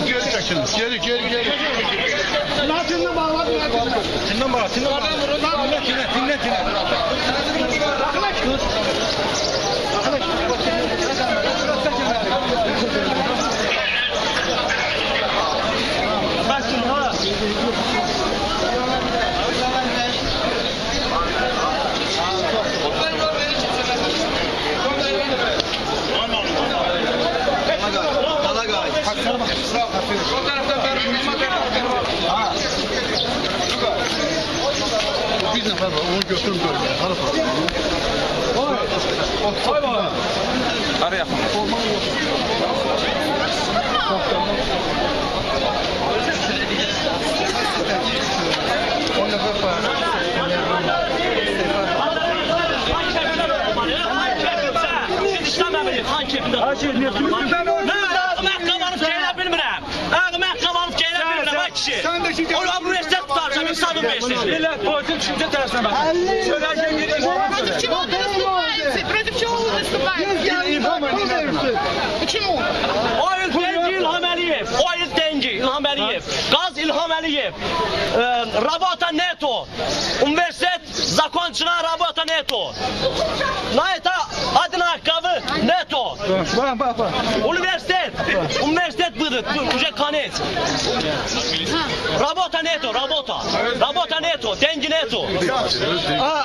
Geri çəkilin. Geri. Laçınla bağladı. Tinlə bax, tinlə bax. Tinlə. Bir nəfər var, onu götürün bölməyə. Hara baxın? Hara yaxın? On nəfər var. Ola bu reset tutarsan insanı beşsin. Millet politik düşünce tersine bak. Söylerken geri Против чего вы выступаете? Против чего вы выступаете? Почему? O il dengi İlham Əliyev. O il dengi İlham Əliyev. Gaz İlham Əliyev. Работа нету. Университет закончена, работа нету. На это одинаково нету. Bak. Университет будет, уже конец. Работа нету. Работа нету, деньги нету.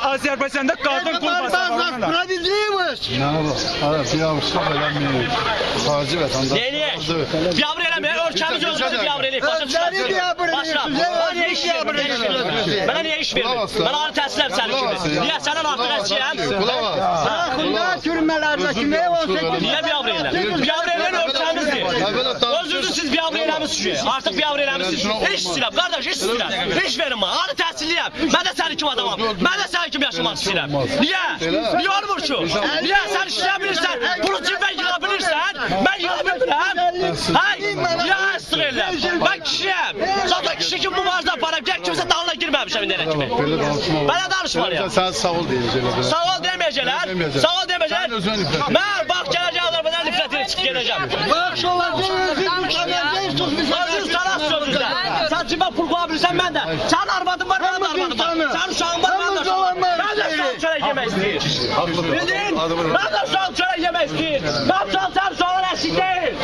Azerbaycan'da kadın kurbanı var. Справедливость! Nə var? Hara, biabırçılıq eləməyək. Xarici vətəndaş. Neyini? Biabır eləməyək, ölkəmiz özümüzü biabır eləyik. Başla. Mənə niyə iş vermir? Mən ali təhsiləm sənin kimi. Niyə sənin artıq əskiyəm? Yakında türmelerdeki ne olsa Niyə biabır elə? Biabır eləyən ölkəmizdir. Özünüzü siz biabır eləmişsiniz. Artıq biabır eləmişsiniz. İş istəyirəm, qardaş, iş istəyirəm. İş verin bana, ali təhsilliyəm. Mən də sənin kimi adamam. Mən də sənin kimi yaşamaq istəyirəm. Niyə? Niyə olmur ki? Niyə sən işləyə bilirsən? Bunu cibə yığa bilirsən? Mən yığa bilmirəm. Niyə əsr elə? Mən kişiyəm. Zaten kişi kimi mübarizə aparam. Gəl kimsə dalına girməmişəm indiyənə kimi. Belə danışma. Belə danışmalıyam. Sən sağ ol deyəcəklər. Sağ ol deməyəcəklər. Sağ ol deməyəcəklər. Sən özünə nifrət et. Mən bax gələcək Azərbaycan nifrət edib çıxıb gedəcəm. bak şu Özün salat sözündə. Sən cibə pul qoya bilirsən, mən də. Sənin arvadın var, mənim də arvadım var. Sənin uşağın var, mənim də uşağım var. Mən də uşağım çörək yemək istəyir. Bildin? Mən də uşağım çörək yemək istəyir. Mən uşağım sənin uşağın əsik deyil.